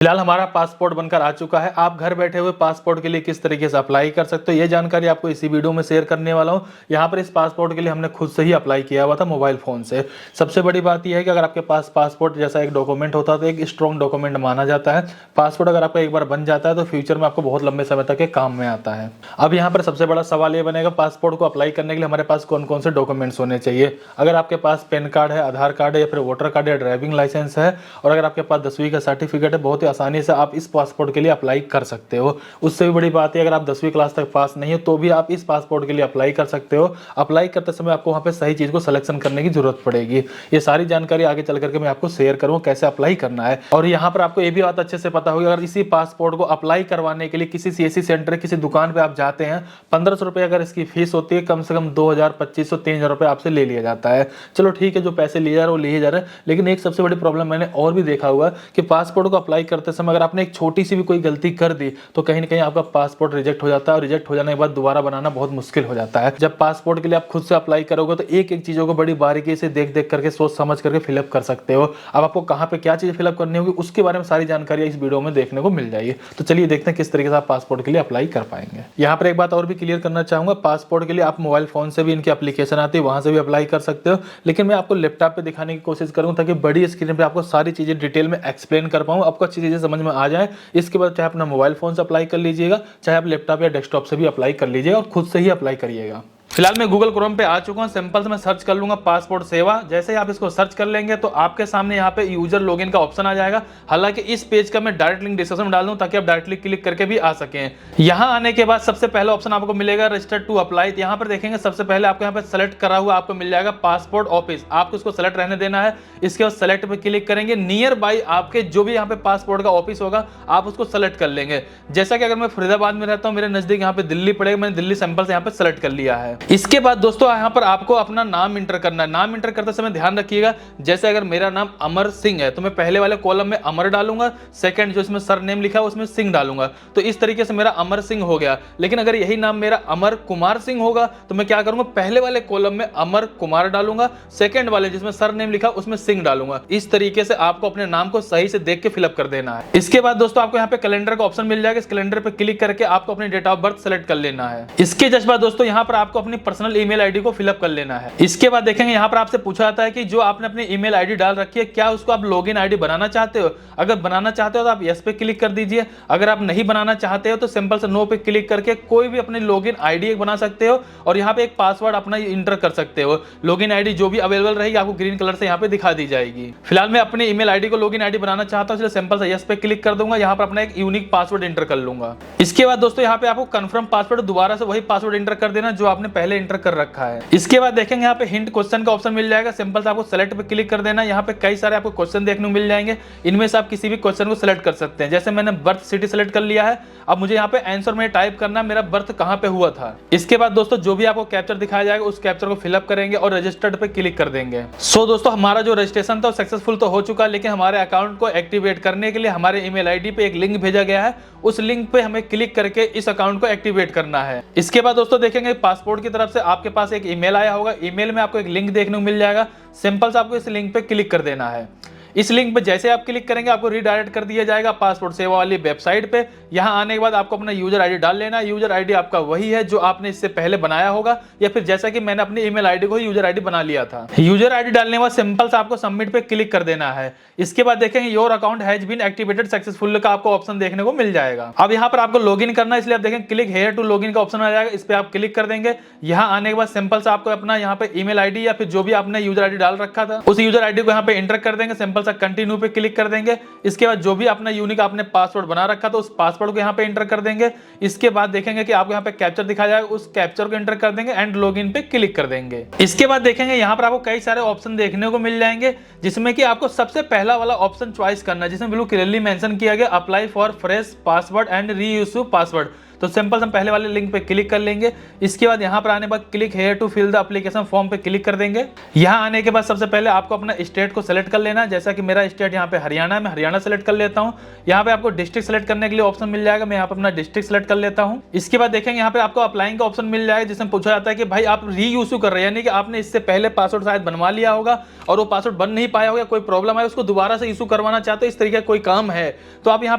फिलहाल हमारा पासपोर्ट बनकर आ चुका है। आप घर बैठे हुए पासपोर्ट के लिए किस तरीके से अप्लाई कर सकते हो, ये जानकारी आपको इसी वीडियो में शेयर करने वाला हूँ। यहाँ पर इस पासपोर्ट के लिए हमने खुद से ही अप्लाई किया हुआ था मोबाइल फ़ोन से। सबसे बड़ी बात यह है कि अगर आपके पास पासपोर्ट जैसा एक डॉक्यूमेंट होता है तो एक स्ट्रॉन्ग डॉक्यूमेंट माना जाता है। पासपोर्ट अगर आपका एक बार बन जाता है तो फ्यूचर में आपको बहुत लंबे समय तक काम में आता है। अब यहाँ पर सबसे बड़ा सवाल ये बनेगा, पासपोर्ट को अप्लाई करने के लिए हमारे पास कौन कौन से डॉक्यूमेंट्स होने चाहिए। अगर आपके पास पैन कार्ड है, आधार कार्ड है, या फिर वोटर कार्ड या ड्राइविंग लाइसेंस है, और अगर आपके पास 10वीं का सर्टिफिकेट है, बहुत ही आसानी से आप इस पासपोर्ट के लिए अप्लाई कर सकते हो। उससे भी बड़ी बात है, अगर आप 10वीं क्लास तक पास नहीं हो तो भी आप इस पासपोर्ट के लिए अप्लाई कर सकते हो। अप्लाई करते समय आपको वहाँ पे सही चीज़ को सिलेक्शन करने की जरूरत पड़ेगी। ये सारी जानकारी आगे चल करके मैं आपको शेयर करूँ कैसे अप्लाई करना है। और यहाँ पर आपको ये भी बात अच्छे से पता होगी, अगर इसी पासपोर्ट को अप्लाई करवाने के लिए किसी सीएससी सेंटर, किसी दुकान पर आप जाते हैं, 1500 रुपये अगर इसकी फीस होती है, कम से कम 2000, 2500, 3000 रुपये आपसे ले लिया जाता है। चलो ठीक है, जो पैसे लिए जा रहे हैं वो लिए जा रहे हैं, लेकिन एक सबसे बड़ी प्रॉब्लम मैंने और भी देखा हुआ कि पासपोर्ट को अप्लाई करते समय अगर आपने एक छोटी सी भी कोई गलती कर दी तो कहीं ना कहीं आपका पासपोर्ट रिजेक्ट हो जाता है, और रिजेक्ट हो जाने के बाद दोबारा बनाना बहुत मुश्किल हो जाता है। जब पासपोर्ट के लिए आप खुद से अप्लाई करोगे तो एक एक चीजों को बड़ी बारीकी से देख देख करके, सोच समझ करके फिलअप कर सकते हो। अब आपको कहां पे क्या चीज फिलअप करनी होगी उसके बारे में सारी जानकारी इस वीडियो में देखने को मिल जाएगी। तो चलिए देखते हैं किस तरीके से आप पासपोर्ट के लिए अप्लाई कर पाएंगे। यहाँ पर एक बात और भी क्लियर करना चाहूंगा, पासपोर्ट के लिए आप मोबाइल फोन से भी इनकी एप्लीकेशन आती है, वहां से भी अप्लाई कर सकते हो, लेकिन मैं आपको लैपटॉप पे दिखाने की कोशिश करूँ ताकि बड़ी स्क्रीन पे आपको सारी चीजें डिटेल में एक्सप्लेन कर पाऊँ, आपको अच्छी चीजें समझ में आ जाए। इसके बाद चाहे अपना मोबाइल फोन से अप्लाई कर लीजिएगा, चाहे आप लैपटॉप या डेस्कटॉप से भी अप्लाई कर लीजिएगा, और खुद से ही अप्लाई करिएगा। फिलहाल मैं गूगल क्रोम पे आ चुका हूं। सिंपल से मैं सर्च कर लूंगा पासपोर्ट सेवा। जैसे ही आप इसको सर्च कर लेंगे तो आपके सामने यहाँ पे यूजर लॉगिन का ऑप्शन आ जाएगा। हालांकि इस पेज का मैं डायरेक्ट लिंक डिस्क्रिप्शन में डाल दूं ताकि आप डायरेक्टली क्लिक करके भी आ सकें। यहाँ आने के बाद सबसे पहला ऑप्शन आपको मिलेगा रजिस्टर टू अप्लाई। यहाँ पर देखेंगे सबसे पहले आपको यहाँ पे सेलेक्ट करा हुआ आपको मिल जाएगा पासपोर्ट ऑफिस, आपको इसको सेलेक्ट रहने देना है। इसके बाद सेलेक्ट पे क्लिक करेंगे, नियर बाई आपके जो भी यहाँ पे पासपोर्ट का ऑफिस होगा आप उसको सेलेक्ट कर लेंगे। जैसा कि अगर मैं फरीदाबाद में रहता हूँ, मेरे नजदीक यहाँ पे दिल्ली पड़ेगा, मैंने दिल्ली सिंपल से यहाँ पे सेलेक्ट कर लिया है। इसके बाद दोस्तों यहाँ पर आपको अपना नाम इंटर करना है। नाम इंटर करते समय ध्यान रखिएगा, जैसे अगर मेरा नाम अमर सिंह है तो मैं पहले वाले कॉलम में अमर डालूंगा, सेकंड जो इसमें सरनेम लिखा है उसमें सिंह डालूंगा। तो इस तरीके से मेरा अमर सिंह हो गया। लेकिन अगर यही नाम मेरा अमर कुमार सिंह होगा तो मैं क्या करूंगा, पहले वाले कॉलम में अमर कुमार डालूंगा, सेकंड वाले जिसमें सरनेम लिखा उसमें सिंह डालूंगा। इस तरीके से आपको अपने नाम को सही से देख के फिलअप कर देना है। इसके बाद दोस्तों आपको यहाँ पे कैलेंडर का ऑप्शन मिल जाएगा। इस कैलेंडर पे क्लिक करके आपको अपनी डेट ऑफ बर्थ सेलेक्ट कर लेना है। इसके जस्ट बाद दोस्तों यहाँ पर आपको अपनी पर्सनल ईमेल आईडी को फिलअप कर लेना है। इसके बाद देखेंगे यहाँ पर आपसे पूछा जाता है कि जो आपने अपनी ईमेल आईडी डाल रखी है क्या उसको आप लॉगिन आईडी बनाना चाहते हो। अगर बनाना चाहते हो तो आप यस पे क्लिक कर दीजिए। अगर आप नहीं बनाना चाहते हो तो सिंपल से नो पे क्लिक करके कोई भी अपनी लॉगिन आईडी एक बना सकते हो, और यहाँ पे एक पासवर्ड अपना इंटर कर सकते हो। लॉगिन आईडी जो भी अवेलेबल रहेगी आपको ग्रीन कलर से यहाँ पे दिखा दी जाएगी। फिलहाल मैं अपनी ईमेल आईडी को लॉगिन आईडी बनाना चाहता हूँ, इसलिए सिंपल से यस पे क्लिक कर दूंगा। यहाँ पर अपना एक यूनिक पासवर्ड इंटर कर लूंगा। इसके बाद दोस्तों यहाँ पे आपको कंफर्म पासवर्ड, दोबारा से वही पासवर्ड इंटर कर देना जो आपने पहले इंटर कर रखा है। इसके बाद देखेंगे यहाँ पे हिंट क्वेश्चन का ऑप्शन मिल जाएगा। सिंपल से आपको सेलेक्ट पे क्लिक कर देना। यहाँ पे कई सारे आपको क्वेश्चन देखने को मिल जाएंगे, इनमें से आप किसी भी क्वेश्चन को सिलेक्ट कर सकते हैं। जैसे मैंने बर्थ सिटी सेलेक्ट कर लिया है। अब मुझे यहाँ पे आंसर में टाइप करना मेरा बर्थ कहाँ पे हुआ था। इसके बाद दोस्तों जो भी आपको कैप्चर दिखाया जाएगा उस कैप्चर को फिलअप करेंगे और रजिस्टर्ड पे क्लिक कर देंगे। सो दोस्तों हमारा जो रजिस्ट्रेशन था सक्सेसफुल तो हो चुका है, लेकिन हमारे अकाउंट को एक्टिवेट करने के लिए हमारे ईमेल आईडी पे एक लिंक भेजा गया है। उस लिंक पे हमें क्लिक करके इस अकाउंट को एक्टिवेट करना है। इसके बाद दोस्तों देखेंगे पासपोर्ट की तरफ से आपके पास एक ईमेल आया होगा। ईमेल में आपको एक लिंक देखने को मिल जाएगा। सिंपल से आपको इस लिंक पे क्लिक कर देना है। इस लिंक पे जैसे आप क्लिक करेंगे आपको रीडायरेक्ट कर दिया जाएगा पासपोर्ट सेवा वाली वेबसाइट पे। यहां आने के बाद आपको अपना यूजर आईडी डाल लेना है। यूजर आईडी आपका वही है जो आपने इससे पहले बनाया होगा, या फिर जैसा कि मैंने अपनी ईमेल आईडी को ही यूजर आईडी बना लिया था। यूजर आईडी डालने के बाद सिंपल से आपको सबमिट पे क्लिक कर देना है। इसके बाद देखेंगे your account has been activated successful का आपको ऑप्शन देखने को मिल जाएगा। अब यहाँ पर आपको लॉगिन करना है, इसलिए आप देखें क्लिक हेयर टू लॉगिन का ऑप्शन आ जाएगा। इस पे आप क्लिक कर देंगे। यहाँ आने के बाद सिंपल से आपको अपना यहाँ पे ईमेल आईडी या फिर जो भी आपने यूजर आईडी डाल रखा था उस यूजर आईडी को यहाँ पे एंटर कर देंगे। सिंपल सा कंटिन्यू पे क्लिक कर देंगे। इसके बाद जो भी अपना यूनिक आपने पासवर्ड बना रखा था उस पासवर्ड को यहाँ पे एंटर कर देंगे। इसके बाद देखेंगे कि आपको यहाँ पे कैप्चर दिखाया जाएगा, उस कैप्चर को एंटर कर देंगे एंड लॉगिन पे क्लिक कर देंगे। इसके बाद देखेंगे यहाँ पर आपको कई सारे ऑप्शन देखने को मिल जाएंगे, जिसमें कि आपको सबसे पहला वाला ऑप्शन चॉइस करना है, जिसमें बिल्कुल क्लियरली मेंशन किया गया apply for fresh password and reuse password. तो सिंपल हम पहले वाले लिंक पे क्लिक कर लेंगे। इसके बाद यहाँ पर आने के बाद click here to fill the application form पे क्लिक कर देंगे। यहाँ आने के बाद सबसे पहले आपको अपना स्टेट को सेलेक्ट कर लेना है। जैसा कि मेरा स्टेट यहाँ पे हरियाणा है, मैं हरियाणा सेलेक्ट कर लेता हूँ। यहाँ पे आपको डिस्ट्रिक्ट सेलेक्ट करने के लिए ऑप्शन मिल जाएगा, मैं यहाँ पे अपना डिस्ट्रिक्ट सेलेक्ट कर लेता हूँ। इसके बाद देखेंगे यहाँ पे आपको अप्लाइंग का ऑप्शन मिल जाएगा, जिसमें पूछा जाता है कि भाई आप रीयूज कर रहे हैं, यानी कि आपने इससे पहले पासवर्ड शायद बनवा लिया होगा और वो पासवर्ड बन नहीं पाया होगा, कोई प्रॉब्लम है, उसको दोबारा से इशू करवाना चाहते हो, इस तरीके का कोई काम है तो आप यहाँ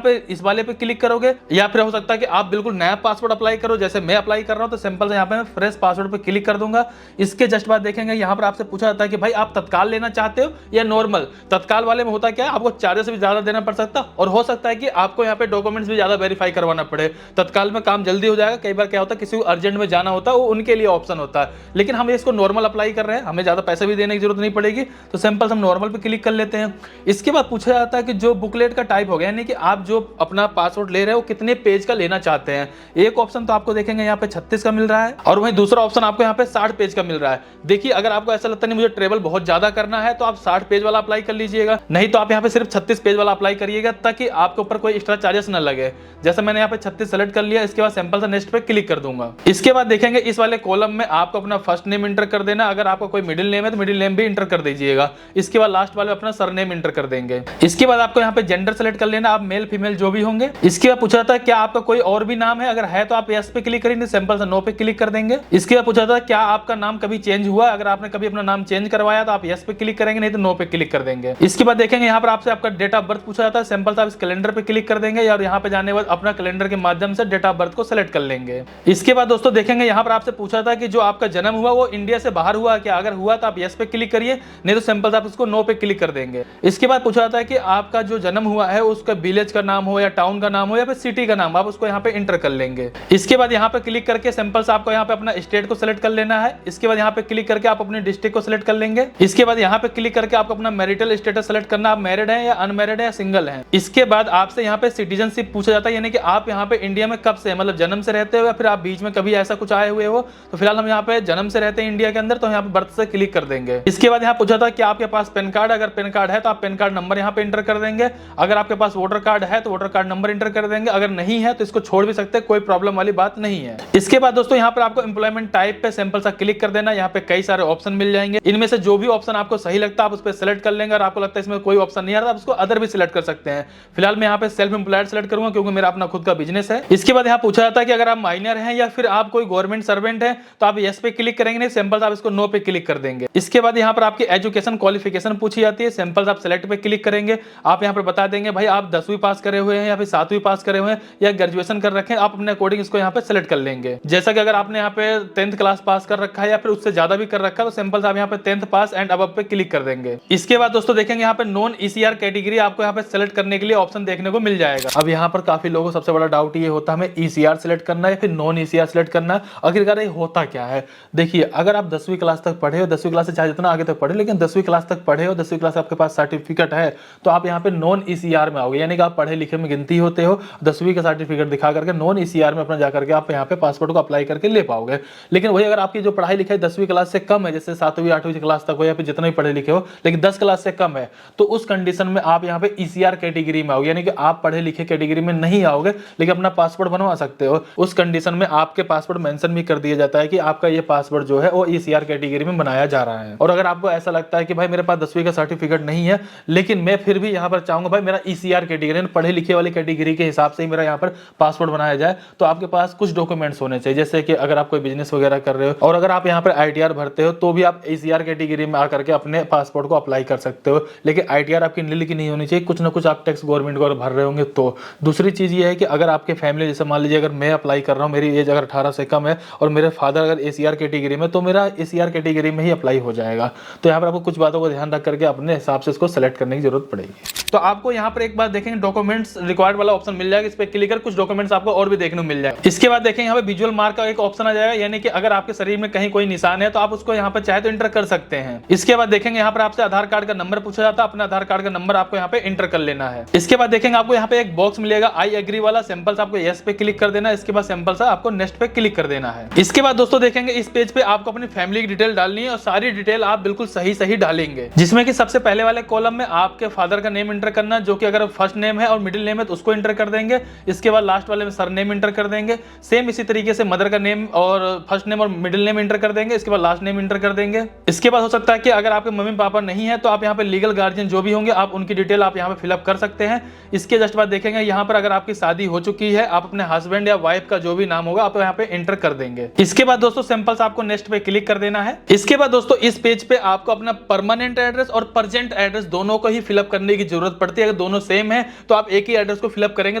पे इस वाले पे क्लिक करोगे। या फिर हो सकता है कि आप बिल्कुल नया पासवर्ड अप्लाई करो, जैसे मैं अप्लाई कर रहा हूँ, तो सिंपल से यहाँ पे मैं फ्रेश पासवर्ड पे क्लिक कर दूंगा। इसके जस्ट बाद देखेंगे यहाँ पर आपसे पूछा जाता है कि भाई आप तत्काल लेना चाहते हो या नॉर्मल। तत्काल वाले में होता क्या है, आपको चार्जेस भी ज्यादा देना पड़ सकता और हो सकता है कि आपको यहाँ पे डॉक्यूमेंट्स भी ज्यादा वेरीफाई करवाना पड़े। तत्काल में काम जल्दी हो जाएगा, कई बार क्या होता है किसी को अर्जेंट में जाना होता है, वो उनके लिए ऑप्शन होता है, लेकिन हम इसको नॉर्मल अप्लाई कर रहे हैं, हमें ज्यादा पैसे भी देने की जरूरत नहीं पड़ेगी, तो सिंपल हम नॉर्मल पे क्लिक कर लेते हैं। इसके बाद पूछा जाता है कि जो बुकलेट का टाइप हो गया, यानी कि आप जो अपना पासवर्ड ले रहे हो कितने पेज का लेना चाहते हैं। एक ऑप्शन तो आपको देखेंगे यहाँ पे 36 का मिल रहा है और वहीं दूसरा ऑप्शन आपको यहाँ पे 60 पेज का मिल रहा है। देखिए अगर आपको ऐसा लगता है मुझे ट्रेवल बहुत ज्यादा करना है तो आप 60 पेज वाला अप्लाई कर लीजिएगा, नहीं तो आप यहाँ पे सिर्फ 36 पेज वाला अप्लाई करिएगा, ताकि आपके ऊपर कोई एक्स्ट्रा चार्जेस ना लगे। जैसे मैंने यहाँ पे 36 सेलेक्ट कर लिया, इसके बाद सिंपल से नेक्स्ट पे क्लिक कर दूंगा। इसके बाद देखेंगे इस वाले कॉलम में आपको अपना फर्स्ट नेम इंटर कर देना, अगर आपका कोई मिडिल नेम है तो मिडिल नेम भी इंटर कर दीजिएगा। इसके बाद लास्ट वाले अपना सरनेम इंटर कर देंगे। इसके बाद आपको यहाँ पे जेंडर सेलेक्ट कर लेना, आप मेल फीमेल जो भी होंगे। इसके बाद पूछा था क्या आपका कोई और भी नाम है, अगर है तो आप यस पे क्लिक करेंगे, सिंपल से नो पे क्लिक कर देंगे। इसके बाद पूछा था क्या आपका नाम कभी चेंज हुआ, अगर आपने कभी अपना नाम चेंज करवाया तो आप यस पे क्लिक करेंगे, नहीं तो नो पे क्लिक कर देंगे। इसके बाद देखेंगे यहाँ पर आपसे आपका डेट ऑफ बर्थ पूछा जाता है, सिंपल से आप इस कैलेंडर पे क्लिक कर देंगे और यहाँ पे जाने के बाद अपना कैलेंडर के माध्यम से डेट ऑफ बर्थ को सिलेक्ट कर लेंगे। इसके बाद दोस्तों देखेंगे यहाँ पर आपसे पूछा था कि जो आपका जन्म हुआ वो इंडिया से बाहर हुआ क्या, अगर हुआ तो आप यस पे क्लिक करिए, नहीं तो सिंपल से आप उसको नो पे क्लिक कर देंगे। इसके बाद पूछा जाता है कि आपका जो जन्म हुआ है उसका विलेज का नाम हो या टाउन का नाम हो या फिर सिटी का नाम, आप उसको यहाँ पे इंटर कर लेंगे। इसके बाद यहाँ पे क्लिक करके सिंपल से आपको यहाँ पे अपना स्टेट को सिलेक्ट कर लेना है। इसके बाद यहाँ पे क्लिक करके आप अपने डिस्ट्रिक्ट को सिलेक्ट कर लेंगे। इसके बाद यहाँ पे क्लिक करके आपको अपना मैरिटल स्टेटस सेलेक्ट करना, आप मैरिड हैं या अनमैरिड है या सिंगल हैं। इसके बाद आपसे यहाँ पे सिटीजनशिप पूछा जाता है, यानी कि आप यहाँ पे इंडिया में कब से, मतलब जन्म से रहते हो या फिर आप बीच में कभी ऐसा कुछ आए हुए हो। तो फिलहाल हम यहाँ पे जन्म से रहते हैं इंडिया के अंदर, तो यहाँ पे बर्थ से क्लिक कर देंगे। इसके बाद यहाँ पूछा था कि आपके पास पैन कार्ड, अगर पैन कार्ड है तो आप पैन कार्ड नंबर यहाँ पे इंटर कर देंगे। अगर आपके पास वोटर कार्ड है तो वोटर कार्ड नंबर इंटर कर देंगे, अगर नहीं है तो इसको छोड़ भी सकते हैं, कोई प्रॉब्लम वाली बात नहीं है। इसके बाद दोस्तों यहाँ पर आपको एम्प्लॉयमेंट टाइप पे सिंपल सा क्लिक कर देना, यहाँ पे कई सारे ऑप्शन मिल जाएंगे, इनमें से जो भी ऑप्शन आपको सही लगता है आप उस पर सेलेक्ट कर लेंगे। और आपको लगता है इसमें कोई ऑप्शन नहीं आ रहा आप उसको अदर भी सिलेक्ट कर सकते हैं। फिलहाल मैं यहाँ पे सेल्फ एम्प्लॉयड सेलेक्ट करूंगा क्योंकि मेरा अपना खुद का बिजनेस है। इसके बाद यहाँ पूछा जाता है कि अगर आप माइनर हैं या फिर आप कोई गवर्नमेंट सर्वेंट है तो आप यस पे क्लिक करेंगे, नहीं सिंपल आप इसको नो पे क्लिक कर देंगे। इसके बाद यहाँ पर आपकी एजुकेशन क्वालिफिकेशन पूछी जाती है, सिंपल आप सेलेक्ट पे क्लिक करेंगे। आप यहाँ पर बता देंगे भाई आप 10वीं पास करे हुए हैं या फिर 7वीं पास करे हुए हैं या ग्रेजुएशन कर रखे हैं, आप अपने अकॉर्डिंग इसको यहाँ पे सेलेक्ट कर लेंगे। जैसा कि अगर आपने यहाँ पे 10th क्लास पास कर रखा है या फिर उससे ज्यादा भी कर रखा है तो सिंपल आप यहाँ पे 10th पास एंड अबव पे क्लिक कर देंगे। इसके बाद दोस्तों देखेंगे यहाँ पे नॉन ईसीआर कैटेगरी आपको यहाँ पे सेलेक्ट करने के लिए ऑप्शन देखने को मिल जाएगा। अब यहाँ पर काफी लोगों को सबसे बड़ा डाउट ये होता है हमें ईसीआर सेलेक्ट करना है या फिर नॉन ईसीआर सेलेक्ट करना है, आखिरकार ये होता क्या है। देखिए अगर आप 10वीं क्लास तक पढ़े हो, 10वीं क्लास से चाहे जितना आगे तक पढ़े, लेकिन 10वीं क्लास तक पढ़े हो, 10वीं क्लास आपके पास सर्टिफिकेट है तो आप यहाँ पे नॉन ईसीआर में आओगे, यानी कि आप पढ़े लिखे में गिनती होते हो। 10वीं का सर्टिफिकेट दिखा करके नॉन ईसीआर में अपना जाकर के आप यहाँ पे पासपोर्ट को अप्लाई करके ले पाओगे। लेकिन वही अगर आपकी जो पढ़ाई लिखाई 10वीं क्लास से कम है, जैसे 7वीं 8वीं क्लास तक हो या फिर जितना भी पढ़े लिखे हो, लेकिन 10 क्लास से कम है, तो उस कंडीशन में आप यहाँ पे ईसीआर कैटेगरी में आओगे, यानी कि आप पढ़े लिखे कैटेगरी में नहीं आओगे लेकिन अपना पासपोर्ट बनवा सकते हो। उस कंडीशन में आपके पासपोर्ट मेंशन भी कर दिया जाता है कि आपका ये पासपोर्ट जो है वो ईसीआर कैटेगरी में बनाया जा रहा है। और अगर आपको ऐसा लगता है कि भाई मेरे पास 10वीं का सर्टिफिकेट नहीं है लेकिन मैं फिर भी यहाँ पर चाहूंगा भाई मेरा ईसीआर कैटेगरी, पढ़े लिखे वाली कैटेगरी के हिसाब से ही मेरा यहाँ पर पासपोर्ट बनाया जाए, तो आपके पास कुछ डॉक्यूमेंट्स होने चाहिए। जैसे कि अगर आप कोई बिजनेस वगैरह कर रहे हो और अगर आप यहाँ पर आईटीआर भरते हो तो भी आप ईसीआर कैटेगरी में आकर के अपने पासपोर्ट को अप्लाई कर सकते हो, लेकिन आईटीआर आपकी नील की नहीं होनी चाहिए, कुछ ना कुछ आप टैक्स गवर्नमेंट को भर रहे होंगे। तो दूसरी चीज ये है कि अगर आपके फैमिली, जैसे मान लीजिए अगर मैं अप्लाई कर रहा हूँ, मेरी एज अगर 18 से कम है और मेरे फादर अगर एसीआर कैटेगरी में, तो मेरा एसीआर कैटेगरी में ही अप्लाई हो जाएगा। तो यहाँ पर आपको कुछ बातों को ध्यान रख करके अपने हिसाब से इसको सेलेक्ट करने की जरूरत पड़ेगी। तो आपको यहाँ पर एक बात देखेंगे डॉक्यूमेंट्स रिक्वायर्ड वाला ऑप्शन मिल जाएगा, इस पर क्लिक कर कुछ डॉक्यूमेंट्स आपको और भी देखने को मिल जाएगा। इसके बाद देखेंगे यहाँ पे विजुअल मार्क का एक ऑप्शन आ जाएगा, यानी कि अगर आपके शरीर में कहीं कोई निशान है तो आप उसको यहाँ पर चाहे तो इंटर कर सकते हैं। इसके बाद देखेंगे यहाँ पर आपसे आधार कार्ड का नंबर पूछा जाता है, अपना आधार कार्ड का नंबर आपको यहाँ पे इंटर कर लेना है। इसके बाद देखेंगे आपको यहाँ पे एक बॉक्स मिलेगा आई एग्री वाला, सिंपल सा आपको यस पे क्लिक कर देना है। इसके बाद सिंपल सा आपको नेक्स्ट पे क्लिक कर देना है। इसके बाद दोस्तों देखेंगे इस पेज पे आपको अपनी फैमिली की डिटेल डालनी है और सारी डिटेल आप बिल्कुल सही डालेंगे, जिसमें कि सबसे पहले वाले कॉलम में आपके फादर का नेम इंटर करना, जो कि अगर फर्स्ट नेम है और मिडिल नेम है तो उसको इंटर कर देंगे। इसके बाद लास्ट वाले में सरनेम नेम इंटर कर देंगे। सेम इसी तरीके से मदर का नेम और फर्स्ट नेम और मिडिल नेम इंटर कर देंगे। इसके बाद लास्ट नेम इंटर कर देंगे। इसके बाद हो सकता है कि अगर आपके मम्मी पापा नहीं है तो आप यहाँ पे लीगल गार्जियन जो भी होंगे आप उनकी डिटेल आप यहाँ पे फिलअप कर सकते हैं। इसके जस्ट बाद देखेंगे यहाँ पर अगर आपकी शादी हो चुकी है, आप अपने हस्बैंड या वाइफ का जो भी नाम होगा आप यहाँ पे इंटर कर देंगे। इसके बाद दोस्तों सिंपल से आपको नेक्स्ट पे क्लिक कर देना है। इसके बाद दोस्तों इस पेज पे आपको अपना परमानेंट एड्रेस और प्रेजेंट एड्रेस दोनों को ही फिलअप करने की जरूरत पड़ती है। अगर दोनों सेम है तो आप एक ही एड्रेस को फिलअप करेंगे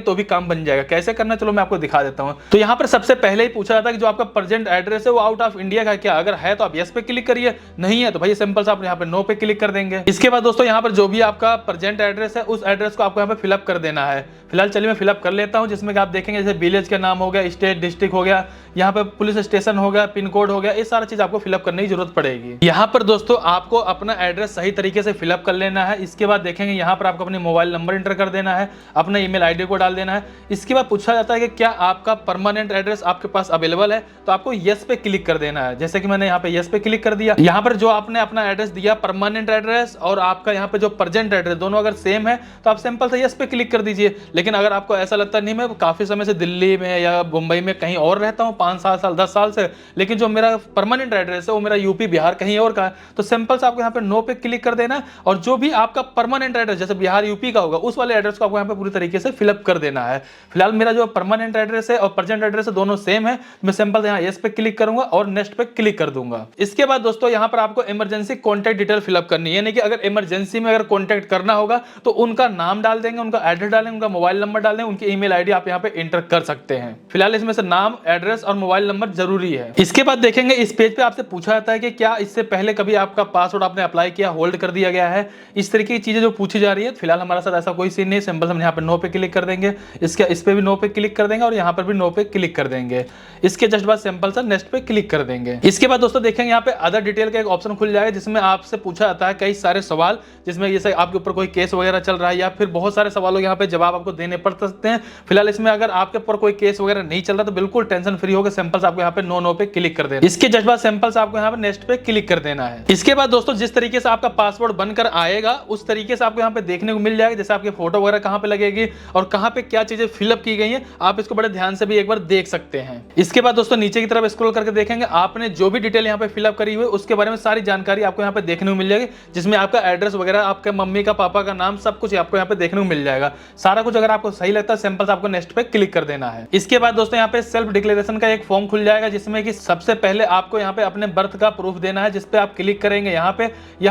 तो भी काम बन जाएगा। कैसे करना चलो मैं आपको दिखा देता हूं। तो यहाँ पर सबसे पहले ही पूछा जाता है कि जो आपका प्रेजेंट एड्रेस है वो आउट ऑफ इंडिया का क्या, अगर है तो आप यस पे क्लिक करिए, नहीं है तो भाई सिंपल से आप यहाँ पे नो पे क्लिक कर देंगे। इसके बाद दोस्तों यहाँ पर जो भी आपका प्रेजेंट एड्रेस है उस एड्रेस को आपको यहाँ पे फिलअप कर देना है। फिलहाल चलिए मैं फिलअप कर लेता हूँ, जिसमें कि आप देखेंगे जैसे विलेज का नाम हो गया, स्टेट डिस्ट्रिक्ट हो गया, यहाँ पे पुलिस स्टेशन हो गया, पिन कोड हो गया, ये सारा चीज आपको फिलअप करने की जरूरत पड़ेगी। यहाँ पर दोस्तों आपको अपना एड्रेस सही तरीके से फिलअप कर लेना है। इसके बाद देखेंगे यहाँ पर आपको अपने मोबाइल नंबर इंटर कर देना है, अपना ईमेल आईडी को डाल देना है। इसके बाद पूछा जाता है कि क्या आपका परमानेंट एड्रेस आपके पास अवेलेबल है, तो आपको यस पे क्लिक कर देना है। जैसे कि मैंने यहाँ पे यस पे क्लिक कर दिया। यहाँ पर जो आपने अपना एड्रेस दिया परमानेंट एड्रेस और आपका यहाँ पे जो प्रेजेंट एड्रेस दोनों अगर सेम है तो आप सिंपल से यस पे क्लिक कर दीजिए। लेकिन अगर आपको ऐसा लगता नहीं मैं काफी समय से दिल्ली में या मुंबई में कहीं और रहता हूँ 5-7 साल 10 साल से, लेकिन जो मेरा परमानेंट एड्रेस है वो मेरा यूपी बिहार कहीं और का है, तो सिंपल से आपको यहाँ पे नो पे क्लिक कर देना है और जो भी आपका परमानेंट एड्रेस जैसे बिहार यूपी का होगा उस वाले एड्रेस को आपको यहाँ पे पूरी तरीके से फिलअप कर देना है। फिलहाल मेरा जो परमानेंट एड्रेस है और प्रेजेंट एड्रेस है दोनों सेम है, मैं सिंपल यहाँ यस पे क्लिक करूंगा और नेक्स्ट पे क्लिक कर दूंगा। इसके बाद दोस्तों यहाँ पर आपको इमरजेंसी कॉन्टैक्ट डिटेल फिलअप करनी है, यानी कि अगर इमरजेंसी में अगर कॉन्टैक्ट करना होगा तो उनका नाम डाल देंगे, उनका एड्रेस डालेंगे, उनका मोबाइल नंबर डाल देंगे, उनकी ईमेल आईडी आप यहाँ पे इंटर कर सकते हैं। फिलहाल इसमें से नाम, एड्रेस और मोबाइल नंबर जरूरी है। इसके बाद देखेंगे इस पेज पे आपसे पूछा जाता है कि क्या इससे पहले कभी आपका पासवर्ड आपने अप्लाई किया, होल्ड कर दिया गया है, इस तरीके की चीजें जो पूछी जा रही है। फिलहाल हमारे साथ ऐसा कोई सीन नहीं, सिंपल हम यहाँ पे नो पे क्लिक कर देंगे, इस पे भी नो पे क्लिक कर देंगे और यहाँ पर भी नो पे क्लिक कर देंगे। इसके जस्ट बाद सिंपल सा नेक्स्ट पे क्लिक कर देंगे। इसके बाद दोस्तों देखेंगे यहाँ पे अदर डिटेल का एक ऑप्शन खुल जाएगा, जिसमें आपसे पूछा जाता है कई सारे सवाल, जिसमें जैसे आपके ऊपर कोई केस वगैरह चल रहा है या फिर बहुत सारे सवालों यहाँ पे जवाब आपको देने पड़ सकते हैं। फिलहाल इसमें अगर आपके ऊपर कोई केस वगैरह नहीं चल रहा तो बिल्कुल टेंशन फ्री होकर सिंपल से आपको यहाँ पे नो पे क्लिक कर देना। इसके जस्ट बाद सिंपल से आपको यहाँ पे नेक्स्ट पे क्लिक कर देना है। इसके बाद दोस्तों जिस तरीके से आपका पासवर्ड बनकर आएगा उस तरीके से आपको यहाँ पे देखने को मिल जाएगा, जैसे आपकी फोटो वगैरह कहाँ पे लगेगी और कहाँ पे क्या चीजें फिलअप की गई है, आप इसको बड़े ध्यान से भी एक बार देख सकते हैं। इसके बाद दोस्तों नीचे की तरफ स्क्रॉल करके देखेंगे आपने जो भी डिटेल यहाँ पे फिलअप करी हुई उसके बारे में सारी जानकारी आपको यहाँ पे देखने को मिल जाएगी, जिसमें आपका एड्रेस वगैरह, आपके मम्मी का, पापा का नाम, सब कुछ आपको यहाँ पे देखने को मिल जाएगा। सारा कुछ अगर आपको सही लगता है सिंपल से आपको नेक्स्ट पे क्लिक कर देना है। इसके बाद दोस्तों यहाँ पे सेल्फ डिक्लेरेशन का एक फॉर्म खुल जाएगा, जिसमें कि सबसे पहले आपको यहाँ पे अपने बर्थ का प्रूफ देना है, जिस पे आप क्लिक करेंगे। यहाँ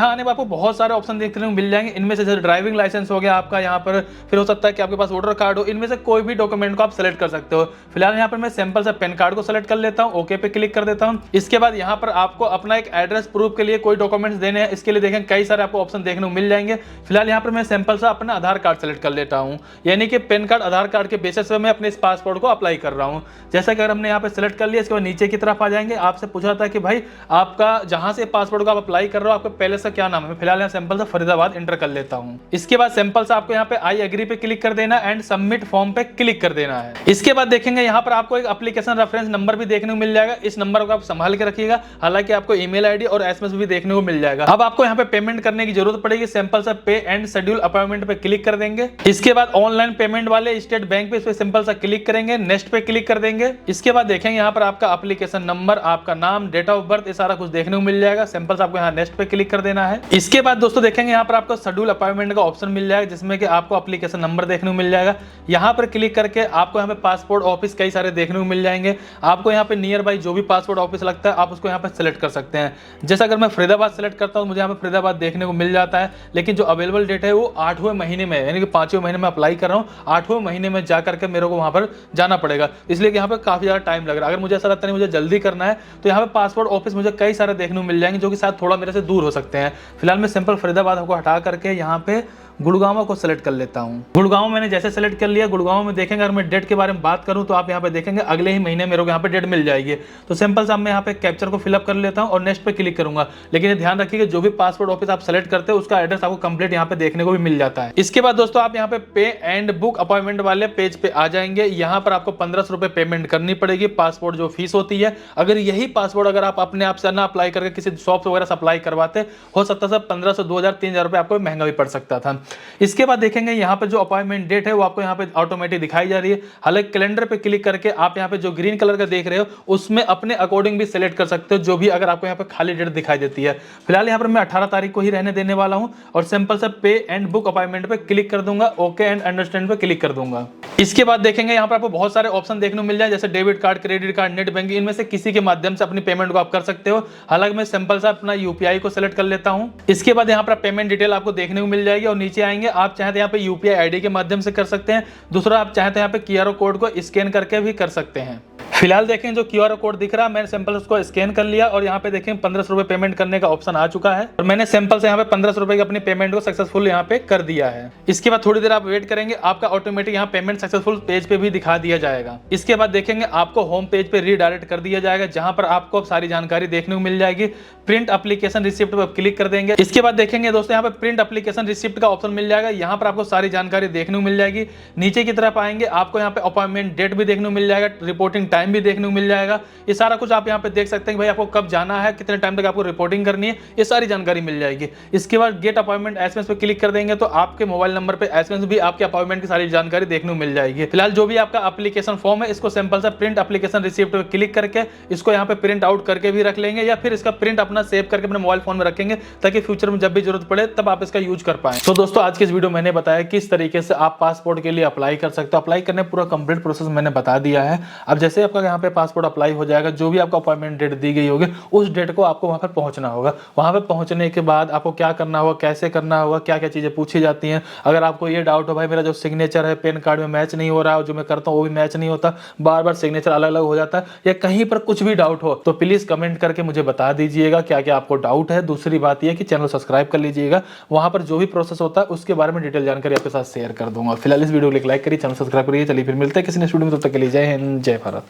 आने पर आपको बहुत सारे ऑप्शन देखने को मिल जाएंगे। इनमें से जैसे ड्राइविंग लाइसेंस हो गया आपका, यहाँ पर फिर हो सकता है कि आपके पास वोटर कार्ड हो, इनमें से कोई भी डॉक्यूमेंट को आप सेलेक्ट कर सकते हो। फिलहाल यहाँ पर मैं सिंपल से पैन कार्ड को सेलेक्ट कर लेता हूँ, ओके पे क्लिक कर देता हूँ। इसके बाद यहाँ पर आपको अपना एक एड्रेस प्रूफ के लिए कोई डॉक्यूमेंट्स देने हैं, इसके लिए देखें कई सारे आपको ऑप्शन देखने को मिल जाएंगे। फिलहाल यहाँ पर मैं सिंपल सा अपना आधार कार्ड सेलेक्ट कर लेता हूँ, यानी कि पैन कार्ड आधार कार्ड के बेसिस पे मैं अपने इस पासपोर्ट को अप्लाई कर रहा हूँ। जैसा कि अगर हमने यहाँ पे सेलेक्ट कर लिया, इसके बाद नीचे की तरफ आ जाएंगे, आपसे पूछा जाता है कि भाई आपका जहां से पासपोर्ट को आप अप्लाई कर रहे हो आपके पहले से क्या नाम है। फिलहाल यहाँ सिंपल सा फरीदाबाद इंटर कर लेता हूँ। इसके बाद सिंपल सा आपको यहाँ पे आई एग्री पे क्लिक कर देना एंड सबमिट फॉर्म पे क्लिक कर देना है। इसके बाद देखेंगे यहाँ पर आपको एक एप्लीकेशन रेफरेंस नंबर भी देखने को मिल जाएगा, इस नंबर को आप संभाल के रखिएगा। हालांकि आपको ईमेल आईडी और एसएमएस भी देखने को मिल जाएगा। अब आपको यहाँ पे पेमेंट करने की जरूरत पड़ेगी, सिंपल सा पे एंड शेड्यूल अपॉइंटमेंट पे क्लिक कर देंगे। इसके बाद ऑनलाइन पेमेंट वाले स्टेट बैंक पे इस पे सिंपल सा क्लिक करेंगे, नेक्स्ट पे क्लिक कर देंगे। इसके बाद देखेंगे यहाँ पर आपका एप्लीकेशन नंबर, आपका नाम, डेट ऑफ बर्थ, ये सारा कुछ देखने को मिल जाएगा। सिंपल से आपको यहाँ नेक्स्ट पे क्लिक कर देना है। इसके बाद दोस्तों देखेंगे यहाँ पर आपको शेड्यूल अपॉइंटमेंट का ऑप्शन मिल जाएगा, जिसमें कि आपको एप्लीकेशन नंबर देखने को मिल जाएगा। यहाँ पर क्लिक करके आपको यहाँ पे पासपोर्ट ऑफिस कई सारे देखने को मिल जाएंगे। आपको यहाँ पे नियर बाई जो भी पासपोर्ट ऑफिस लगता है आप उसको यहाँ पे सेलेक्ट कर सकते हैं। जैसा अगर मैं फरीदाबाद सेलेक्ट करता हूँ, मुझे यहाँ पे फरीदाबाद देखने को मिल जाता है, लेकिन जो अवेलेबल डेट है वो 8वें महीने में, यानी कि 5वें महीने में अप्लाई कर रहा हूँ, 8वें महीने में जा करके मेरे को वहाँ पर जाना पड़ेगा, इसलिए कि यहाँ पे काफी ज्यादा टाइम लग रहा है। अगर मुझे ऐसा लगता है मुझे जल्दी करना है तो यहाँ पे पासपोर्ट ऑफिस मुझे कई सारे देखने को मिल जाएंगे, जो कि शायद थोड़ा मेरे से दूर हो सकते हैं। फिलहाल मैं सिंपल फरीदाबाद को हटा करके यहाँ पे गुड़गांव को सेलेक्ट कर लेता हूं। गुड़गांव मैंने जैसे सेलेक्ट कर लिया, गुड़गांव में देखेंगे अगर मैं डेट के बारे में बात करूं तो आप यहां पे देखेंगे अगले ही महीने मेरे को यहां पे डेट मिल जाएगी। तो सिंपल सा मैं यहां पे कैप्चर को फिलअप कर लेता हूं और नेक्स्ट पे क्लिक करूंगा। लेकिन ये ध्यान रखिए जो भी पासपोर्ट ऑफिस आप सेलेक्ट करते हो उसका एड्रेस आपको कंप्लीट यहां पे देखने को भी मिल जाता है। इसके बाद दोस्तों आप यहां पे पे एंड बुक अपॉइंटमेंट वाले पेज पे आ जाएंगे। यहां पर आपको 1500 रुपए पेमेंट करनी पड़ेगी, पासपोर्ट जो फीस होती है। अगर यही पासपोर्ट अगर आप अपने आप से ना अप्लाई करके किसी शॉप वगैरह से अप्लाई करवाते, हो सकता है 1500, 2000, 3000 रुपए आपको महंगा भी पड़ सकता था। इसके बाद देखेंगे यहाँ पे जो अपॉइंटमेंट डेट है वो आपको यहाँ पे ऑटोमेटिक दिखाई जा रही है। हालांकि कैलेंडर पे क्लिक करके आप यहाँ पे जो ग्रीन कलर का देख रहे हो उसमें अपने अकॉर्डिंग भी सिलेक्ट कर सकते हो, जो भी अगर आपको यहाँ पे खाली डेट दिखाई देती है। फिलहाल यहाँ पर मैं 18 तारीख को ही रहने देने वाला हूँ और सिंपल से पे एंड बुक अपॉइंटमेंट पे क्लिक कर दूंगा, ओके एंड अंडरस्टैंड पे क्लिक कर दूंगा। इसके बाद देखेंगे यहाँ पर आपको बहुत सारे ऑप्शन देखने को मिल जाए, जैसे debit card, credit card, net banking, इनमें से किसी के माध्यम से अपनी पेमेंट को आप कर सकते हो। हालांकि मैं सिंपल सा अपना यूपीआई को सेलेक्ट कर लेता हूँ। इसके बाद यहाँ पर पेमेंट डिटेल आपको देखने को मिल जाएगी और नीचे आएंगे आप चाहे तो यहाँ पे यूपीआई आईडी के माध्यम से कर सकते हैं। दूसरा आप चाहे तो यहाँ पे क्यूआर कोड को स्कैन करके भी कर सकते हैं। फिलहाल देखें जो क्यूआर कोड दिख रहा है मैंने सिंपल उसको स्कैन कर लिया और यहाँ पे देखें 1500 रुपए पेमेंट करने का ऑप्शन आ चुका है और मैंने सिंपल से यहाँ पे 1500 रुपए की अपनी पेमेंट को सक्सेसफुल यहाँ पे कर दिया है। इसके बाद थोड़ी देर आप वेट करेंगे, आपका ऑटोमेटिक यहाँ पेमेंट सक्सेसफुल पेज पे भी दिखा दिया जाएगा। इसके बाद देखेंगे आपको होम पेज पे रीडायरेक्ट कर दिया जाएगा, जहां पर आपको सारी जानकारी देखने को मिल जाएगी। प्रिंट एप्लीकेशन रिसिप्ट पर क्लिक कर देंगे। इसके बाद देखेंगे दोस्तों यहाँ पे प्रिंट एप्लीकेशन रिसिप्ट का ऑप्शन मिल जाएगा, यहाँ पर आपको सारी जानकारी देखने को मिल जाएगी। नीचे की तरफ आएंगे आपको यहाँ पे अपॉइंटमेंट डेट भी देखने को मिल जाएगा, रिपोर्टिंग टाइम भी देखने को मिल जाएगा। ये सारा कुछ आप यहाँ पे देख सकते हैं भाई आपको कब जाना है, कितने टाइम तक आपको रिपोर्टिंग करनी है, ये सारी जानकारी मिल जाएगी। इसके बाद गेट अपॉइंटमेंट एसएमएस पे क्लिक कर देंगे तो आपके मोबाइल नंबर पे एसएमएस भी आपके अपॉइंटमेंट की सारी जानकारी देखने को मिल जाएगी। फिलहाल जो भी आपका एप्लीकेशन फॉर्म है इसको सिंपल सा प्रिंट एप्लीकेशन रिसिप्ट पे क्लिक करके इसको यहाँ पे प्रिंट आउट करके भी रख लेंगे या फिर इसका प्रिंट अपना सेव करके अपने मोबाइल फोन में रखेंगे ताकि फ्यूचर में जब भी जरूरत पड़े तब आप इसका यूज कर पाए। तो दोस्तों आज के इस वीडियो में मैंने बताया किस तरीके से आप पासपोर्ट के लिए अप्लाई कर सकते हो। अप्लाई करने पूरा कंप्लीट प्रोसेस मैंने बता दिया है। अब जैसे आपका यहाँ पे पासपोर्ट अप्लाई हो जाएगा, जो भी आपका अपॉइंटमेंट डेट दी गई होगी उस डेट को आपको वहां पर पहुंचना होगा। वहां पर पहुंचने के बाद आपको क्या करना होगा, कैसे करना होगा, क्या क्या चीजें पूछी जाती हैं। अगर आपको ये डाउट हो भाई मेरा जो सिग्नेचर है पैन कार्ड में मैच नहीं हो रहा है, जो मैं करता हूँ वो भी मैच नहीं होता, बार बार सिग्नेचर अलग अलग हो जाता है, या कहीं पर कुछ भी डाउट हो तो प्लीज कमेंट करके मुझे बता दीजिएगा क्या क्या आपको डाउट है। दूसरी बात यह कि चैनल सब्सक्राइब कर लीजिएगा, वहां पर जो भी प्रोसेस होता है उसके बारे में डिटेल जानकारी आपके साथ शेयर कर दूंगा। फिलहाल इस वीडियो को लाइक करिए, चैनल सब्सक्राइब करिए। चलिए फिर मिलते हैं किसी नेक्स्ट वीडियो में, तब तक के लिए जय हिंद, जय भारत।